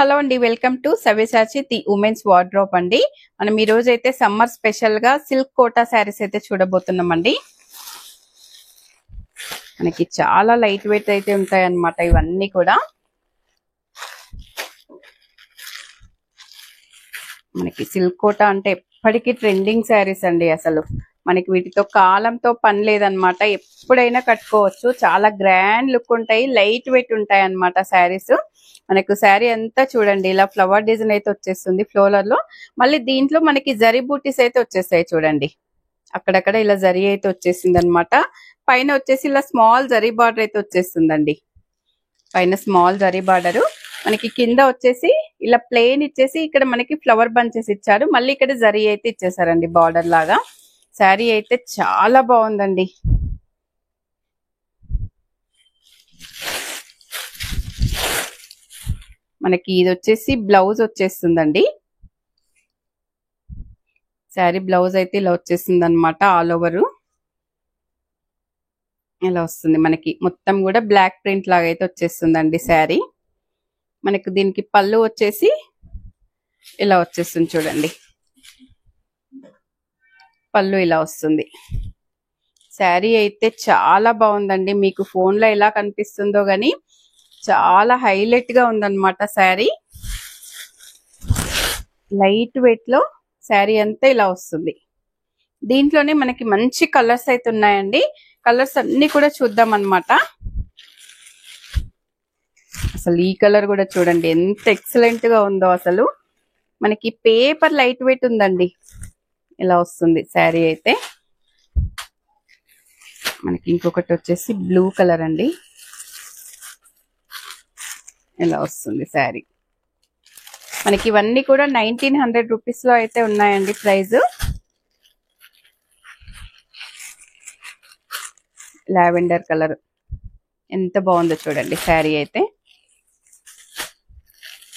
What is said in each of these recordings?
Hello అండి, welcome to Savyasachi the women's wardrobe అండి. మనం ఈ రోజు అయితే సమ్మర్ స్పెషల్ గా సిల్క్ కోటా శారీస్ అయితే చూడబోతున్నామండి. మనకి చాలా లైట్ వెయిట్ అయితే ఉంటాయి అన్నమాట. ఇవన్నీ కూడా మనకి సిల్క్ కోటా అంటే ఎప్పటికీ ట్రెండింగ్ శారీస్ అండి. అసలు మనకి వీటితో కాలంతో పని లేదనమాట. ఎప్పుడైనా కట్టుకోవచ్చు. చాలా గ్రాండ్ లుక్ ఉంటాయి, లైట్ వెయిట్ ఉంటాయి అన్నమాట శారీస్. మనకు శారీ అంతా చూడండి ఇలా ఫ్లవర్ డిజైన్ అయితే వచ్చేస్తుంది ఫ్లోరల్ లో. మళ్ళీ దీంట్లో మనకి జరీ బూటీస్ అయితే వచ్చేస్తాయి చూడండి. అక్కడక్కడ ఇలా జరీ అయితే వచ్చేసింది అనమాట. పైన వచ్చేసి ఇలా స్మాల్ జరీ బార్డర్ అయితే వచ్చేస్తుందండి. పైన స్మాల్ జరీ బార్డర్, మనకి కింద వచ్చేసి ఇలా ప్లెయిన్ ఇచ్చేసి ఇక్కడ మనకి ఫ్లవర్ బంచెస్ ఇచ్చారు. మళ్ళీ ఇక్కడ జరీ అయితే ఇచ్చేసారండి బార్డర్ లాగా. శారీ అయితే చాలా బాగుందండి. మనకి ఇది వచ్చేసి బ్లౌజ్ వచ్చేస్తుందండి. శారీ బ్లౌజ్ అయితే ఇలా వచ్చేసింది అనమాట. ఆల్ ఓవర్ ఇలా వస్తుంది. మనకి మొత్తం కూడా బ్లాక్ ప్రింట్ లాగా అయితే వచ్చేస్తుందండి శారీ. మనకు దీనికి పళ్ళు వచ్చేసి ఇలా వచ్చేస్తుంది చూడండి. పళ్ళు ఇలా వస్తుంది. శారీ అయితే చాలా బాగుందండి. మీకు ఫోన్ లో ఎలా కనిపిస్తుందో గానీ చాలా హైలైట్ గా ఉందన్నమాట శారీ. లైట్ వెయిట్ లో శారీ అంతా ఇలా వస్తుంది. దీంట్లోనే మనకి మంచి కలర్స్ అయితే ఉన్నాయండి. కలర్స్ అన్ని కూడా చూద్దాం అన్నమాట. అసలు ఈ కలర్ కూడా చూడండి ఎంత ఎక్సలెంట్ గా ఉందో. అసలు మనకి పేపర్ లైట్ వెయిట్ ఉందండి. ఇలా వస్తుంది శారీ అయితే. మనకి ఇంకొకటి వచ్చేసి బ్లూ కలర్ అండి. ఇలా వస్తుంది శారీ. మనకి ఇవన్నీ కూడా 1900 రూపీస్ లో అయితే ఉన్నాయండి ప్రైస్. లావెండర్ కలర్ ఎంత బాగుందో చూడండి శారీ అయితే.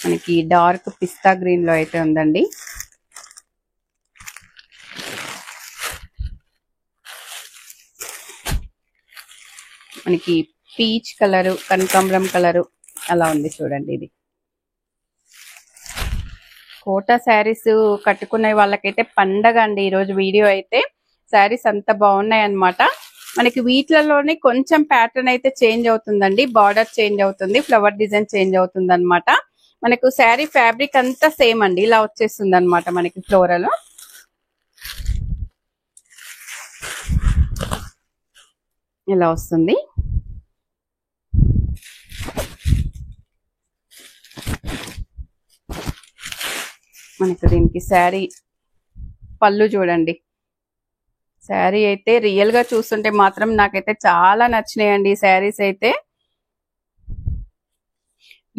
మనకి డార్క్ పిస్తా గ్రీన్ లో అయితే ఉందండి. మనకి పీచ్ కలరు, కనకాంబరం కలరు అలా ఉంది చూడండి. ఇది కోటా శారీస్ కట్టుకునే వాళ్ళకైతే పండగ అండి ఈరోజు వీడియో అయితే. శారీస్ అంత బాగున్నాయి అన్నమాట. మనకి వీటిలోనే కొంచెం ప్యాటర్న్ అయితే చేంజ్ అవుతుందండి. బార్డర్ చేంజ్ అవుతుంది, ఫ్లవర్ డిజైన్ చేంజ్ అవుతుంది అనమాట. మనకు శారీ ఫ్యాబ్రిక్ అంతా సేమ్ అండి. ఇలా వచ్చేస్తుంది అనమాట మనకి ఫ్లోరల్. ఇలా వస్తుంది. మనకు దీనికి శారీ పళ్ళు చూడండి. శారీ అయితే రియల్ గా చూస్తుంటే మాత్రం నాకైతే చాలా నచ్చినాయండి ఈ శారీస్ అయితే.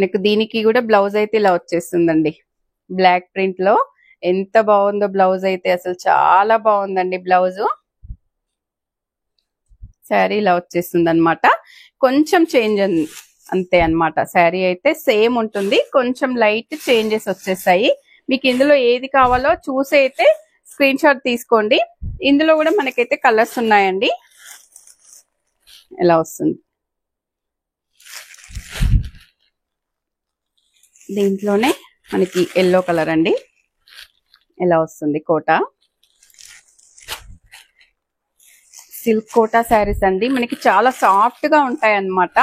నాకు దీనికి కూడా బ్లౌజ్ అయితే ఇలా వచ్చేస్తుందండి బ్లాక్ ప్రింట్ లో. ఎంత బాగుందో బ్లౌజ్ అయితే. అసలు చాలా బాగుందండి బ్లౌజ్. శారీ ఇలా వచ్చేస్తుంది అనమాట. కొంచెం చేంజ్ అంతే అన్నమాట. శారీ అయితే సేమ్ ఉంటుంది, కొంచెం లైట్ చేంజెస్ వచ్చేస్తాయి. మీకు ఇందులో ఏది కావాలో చూసి అయితే స్క్రీన్ షాట్ తీసుకోండి. ఇందులో కూడా మనకైతే కలర్స్ ఉన్నాయండి. ఇలా వస్తుంది. దీంట్లోనే మనకి ఎల్లో కలర్ అండి. ఇలా వస్తుంది కోటా. సిల్క్ కోటా శారీస్ అండి. మనకి చాలా సాఫ్ట్ గా ఉంటాయి అన్నమాట.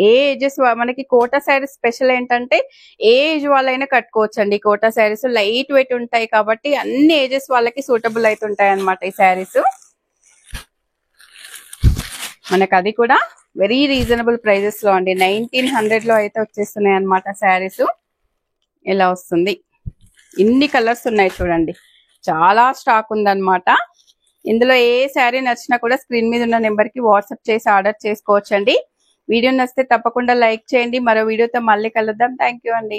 ఏ ఏజెస్ మనకి కోటా శారీస్ స్పెషల్ ఏంటంటే ఏ ఏజ్ వాళ్ళైనా కట్టుకోవచ్చు అండి. కోటా శారీస్ లైట్ వెయిట్ ఉంటాయి కాబట్టి అన్ని ఏజెస్ వాళ్ళకి సూటబుల్ అయితే ఉంటాయి అన్నమాట ఈ శారీస్. మనకు అది కూడా వెరీ రీజనబుల్ ప్రైజెస్ లో అండి. 1900 లో అయితే వచ్చేస్తున్నాయి అన్నమాట శారీస్. ఇలా వస్తుంది. ఇన్ని కలర్స్ ఉన్నాయి చూడండి. చాలా స్టాక్ ఉందన్నమాట. ఇందులో ఏ శారీ నచ్చినా కూడా స్క్రీన్ మీద ఉన్న నెంబర్ కి వాట్సాప్ చేసి ఆర్డర్ చేసుకోవచ్చండి. వీడియో నచ్చితే తప్పకుండా లైక్ చేయండి. మరో వీడియోతో మళ్ళీ కలుద్దాం. థ్యాంక్ యూ అండి.